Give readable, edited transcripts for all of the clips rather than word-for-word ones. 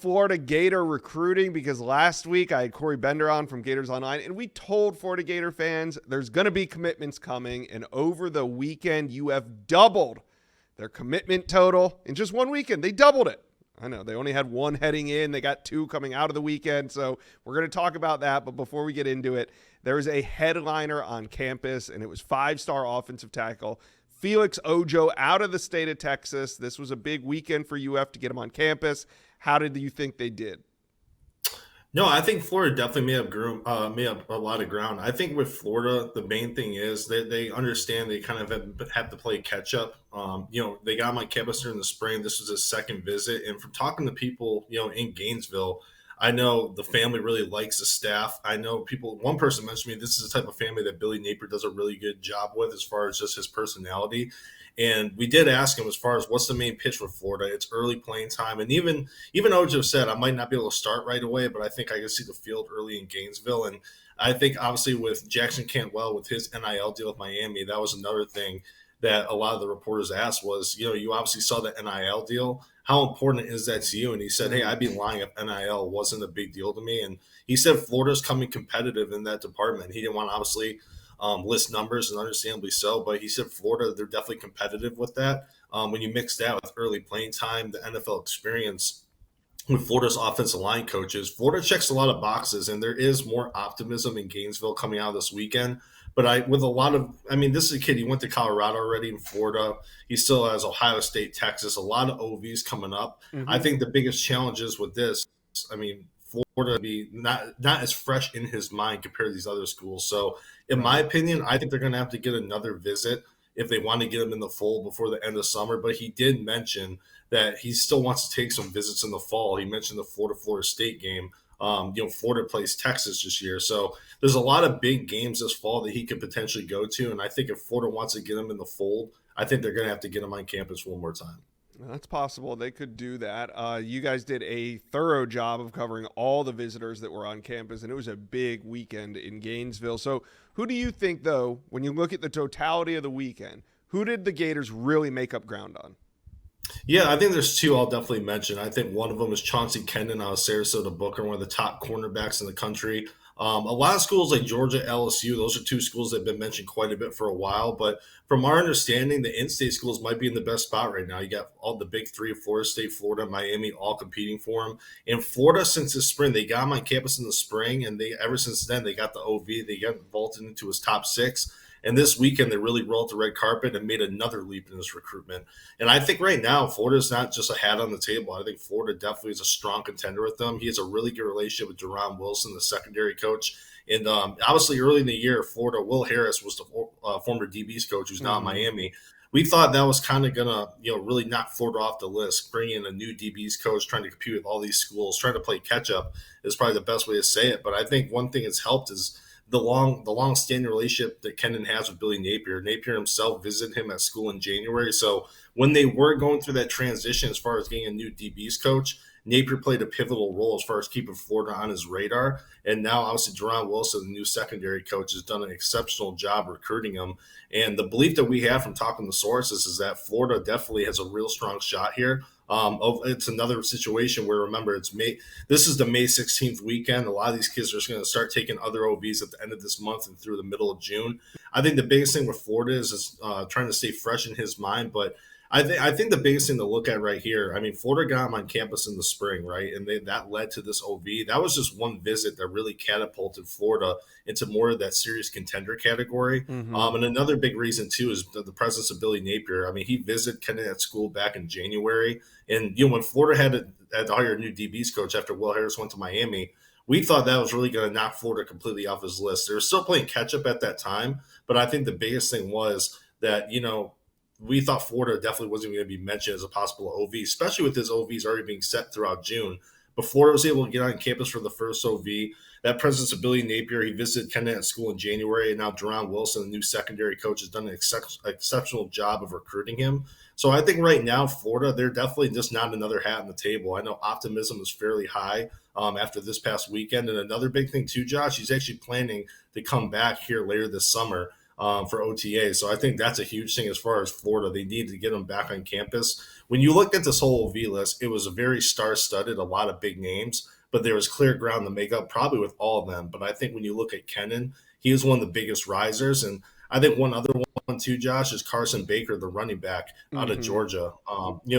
Florida Gator recruiting because last week I had Corey Bender on from Gators Online, and we told Florida Gator fans there's going to be commitments coming, and over the weekend UF doubled their commitment total in just one weekend. They doubled it. I know they only had one heading in. They got two coming out of the weekend, so we're going to talk about that. But before we get into it, there is a headliner on campus, and it was five-star offensive tackle Felix Ojo out of the state of Texas. This was a big weekend for UF to get him on campus. How did you think they did? No, I think Florida definitely made up a lot of ground. I think with Florida, the main thing is that they understand they kind of have to play catch up. They got him on campus during the spring. This was his second visit. And from talking to people, in Gainesville, I know the family really likes the staff. I know one person mentioned to me, this is the type of family that Billy Napier does a really good job with as far as just his personality. And we did ask him as far as what's the main pitch for Florida. It's early playing time. And even Ojo said, I might not be able to start right away, but I think I can see the field early in Gainesville. And I think obviously with Jackson Cantwell, with his NIL deal with Miami, that was another thing that a lot of the reporters asked was, you obviously saw the NIL deal. How important is that to you? And he said, hey, I'd be lying if NIL wasn't a big deal to me. And he said Florida's coming competitive in that department. He didn't want to obviously list numbers, and understandably so, but he said Florida, they're definitely competitive with that. When you mix that with early playing time, the NFL experience with Florida's offensive line coaches, Florida checks a lot of boxes, and there is more optimism in Gainesville coming out this weekend. But this is a kid, he went to Colorado already in Florida. He still has Ohio State, Texas, a lot of OVs coming up. Mm-hmm. I think the biggest challenges with this, Florida be not as fresh in his mind compared to these other schools. So in my opinion, I think they're going to have to get another visit if they want to get him in the fold before the end of summer. But he did mention that he still wants to take some visits in the fall. He mentioned the Florida State game. Florida plays Texas this year. So there's a lot of big games this fall that he could potentially go to. And I think if Florida wants to get him in the fold, I think they're going to have to get him on campus one more time. That's possible. They could do that. You guys did a thorough job of covering all the visitors that were on campus, and it was a big weekend in Gainesville. So who do you think, though, when you look at the totality of the weekend, who did the Gators really make up ground on? Yeah, I think there's two I'll definitely mention. I think one of them is Chauncey Kennon out of Sarasota Booker, one of the top cornerbacks in the country. A lot of schools like Georgia, LSU, those are two schools that have been mentioned quite a bit for a while. But from our understanding, the in-state schools might be in the best spot right now. You got all the big three, Florida State, Florida, Miami, all competing for him. And Florida, since the spring, they got him on campus in the spring, and ever since then, they got the OV. They got vaulted into his top six. And this weekend, they really rolled the red carpet and made another leap in his recruitment. And I think right now, Florida's not just a hat on the table. I think Florida definitely is a strong contender with them. He has a really good relationship with Duron Wilson, the secondary coach. And obviously, early in the year, Florida, Will Harris was the former DB's coach who's now in Miami. We thought that was kind of going to, really knock Florida off the list, bring in a new DB's coach, trying to compete with all these schools, trying to play catch-up is probably the best way to say it. But I think one thing that's helped is the long-standing relationship that Kennon has with Billy Napier. Napier himself visited him at school in January. So when they were going through that transition as far as getting a new DB's coach, Napier played a pivotal role as far as keeping Florida on his radar. And now, obviously, Duron Wilson, the new secondary coach, has done an exceptional job recruiting him. And the belief that we have from talking to sources is that Florida definitely has a real strong shot here. It's another situation where, remember, this is the May 16th weekend. A lot of these kids are just going to start taking other OVs at the end of this month and through the middle of June. I think the biggest thing with Florida is trying to stay fresh in his mind, but I think the biggest thing to look at right here, Florida got him on campus in the spring, right? And that led to this OV. That was just one visit that really catapulted Florida into more of that serious contender category. Mm-hmm. And another big reason, too, is the presence of Billy Napier. He visited Kennon at school back in January. And, when Florida had to hire a new DB's coach after Will Harris went to Miami, we thought that was really going to knock Florida completely off his list. They were still playing catch-up at that time, but I think the biggest thing was that, we thought Florida definitely wasn't going to be mentioned as a possible OV, especially with his OVs already being set throughout June. But Florida was able to get on campus for the first OV. That presence of Billy Napier, he visited Kennon at school in January, and now Duron Wilson, the new secondary coach, has done an exceptional job of recruiting him. So I think right now, Florida, they're definitely just not another hat on the table. I know optimism is fairly high after this past weekend. And another big thing too, Josh, he's actually planning to come back here later this summer. for OTA. So I think that's a huge thing as far as Florida. They need to get him back on campus. When you looked at this whole OV list, it was a very star-studded, a lot of big names, but there was clear ground to make up probably with all of them. But I think when you look at Kennon, he was one of the biggest risers. And I think one other one too, Josh, is Carson Baker, the running back out of Georgia.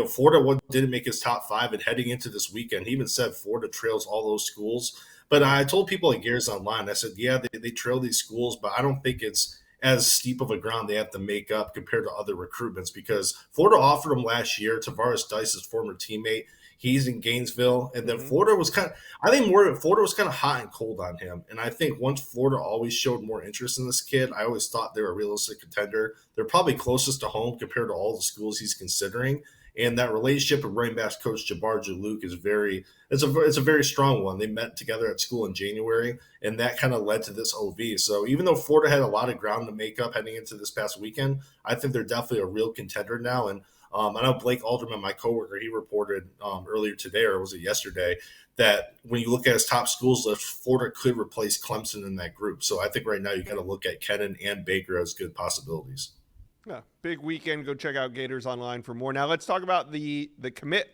Florida didn't make his top five, and heading into this weekend, he even said Florida trails all those schools. But I told people at Gators Online, I said, yeah, they trail these schools, but I don't think it's as steep of a ground they have to make up compared to other recruitments, because Florida offered him last year. Tavares Dice's former teammate, he's in Gainesville, and then Florida was Florida was kind of hot and cold on him. And I think once Florida always showed more interest in this kid, I always thought they were a realistic contender. They're probably closest to home compared to all the schools he's considering. And that relationship with running backs coach Jabbar Jalouk is it's a very strong one. They met together at school in January, and that kind of led to this OV. So even though Florida had a lot of ground to make up heading into this past weekend, I think they're definitely a real contender now. And I know Blake Alderman, my coworker, he reported earlier today, or was it yesterday, that when you look at his top schools list, Florida could replace Clemson in that group. So I think right now you got to look at Kennon and Baker as good possibilities. Yeah, big weekend. Go check out Gators Online for more. Now let's talk about the commit.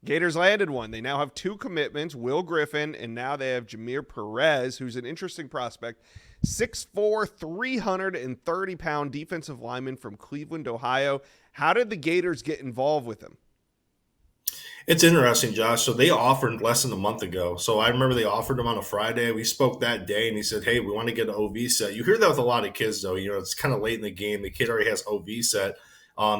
Gators landed one. They now have two commitments, Will Griffin, and now they have Jamir Perez, who's an interesting prospect. 6'4", 330-pound defensive lineman from Cleveland, Ohio. How did the Gators get involved with him? It's interesting, Josh. So they offered less than a month ago. So I remember they offered him on a Friday. We spoke that day, and he said, hey, we want to get an OV set. You hear that with a lot of kids, though. It's kind of late in the game. The kid already has OV set.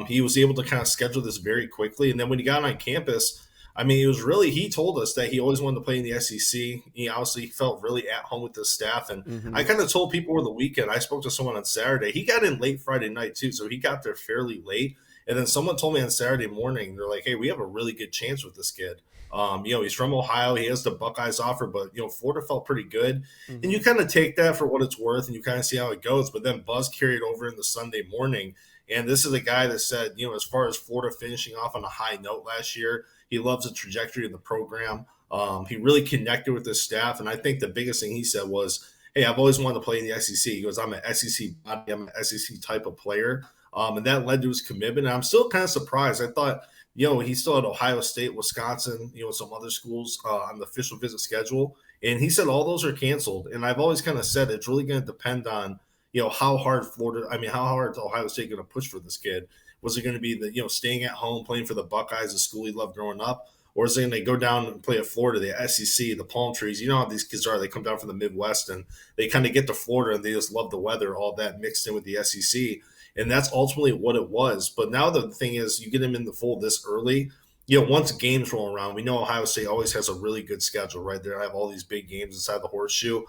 He was able to kind of schedule this very quickly. And then when he got on campus, he told us that he always wanted to play in the SEC. He obviously felt really at home with the staff. And I kind of told people over the weekend, I spoke to someone on Saturday. He got in late Friday night, too. So he got there fairly late. And then someone told me on Saturday morning, they're like, hey, we have a really good chance with this kid. He's from Ohio. He has the Buckeyes offer, but, Florida felt pretty good. And you kind of take that for what it's worth, and you kind of see how it goes. But then buzz carried over in the Sunday morning. And this is a guy that said, as far as Florida finishing off on a high note last year, he loves the trajectory of the program. He really connected with his staff. And I think the biggest thing he said was, hey, I've always wanted to play in the SEC. He goes, I'm an SEC body. I'm an SEC type of player. And that led to his commitment. And I'm still kind of surprised. I thought, he still had Ohio State, Wisconsin, some other schools on the official visit schedule. And he said all those are canceled. And I've always kind of said it's really going to depend on, how hard how hard is Ohio State going to push for this kid? Was it going to be the, staying at home, playing for the Buckeyes, the school he loved growing up? Or is it going to go down and play at Florida, the SEC, the palm trees? You know how these kids are. They come down from the Midwest and they kind of get to Florida and they just love the weather, all that mixed in with the SEC. And that's ultimately what it was. But now the thing is, you get him in the fold this early. Once games roll around, we know Ohio State always has a really good schedule, right? They have all these big games inside the horseshoe.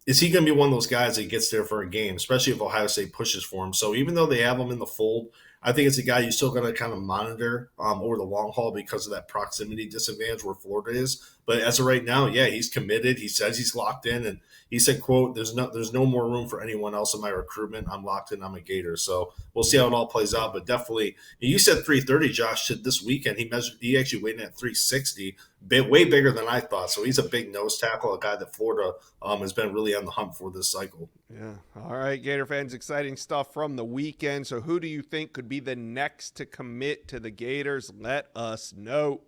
Is he going to be one of those guys that gets there for a game, especially if Ohio State pushes for him? So even though they have him in the fold, I think it's a guy you still got to kind of monitor over the long haul because of that proximity disadvantage where Florida is. But as of right now, yeah, he's committed. He says he's locked in, and he said, "quote There's no more room for anyone else in my recruitment. I'm locked in. I'm a Gator." So we'll see how it all plays out. But definitely, you said 330, Josh. This weekend, he actually weighed in at 360, way bigger than I thought. So he's a big nose tackle, a guy that Florida has been really on the hunt for this cycle. Yeah. All right, Gator fans, exciting stuff from the weekend. So who do you think could be the next to commit to the Gators? Let us know.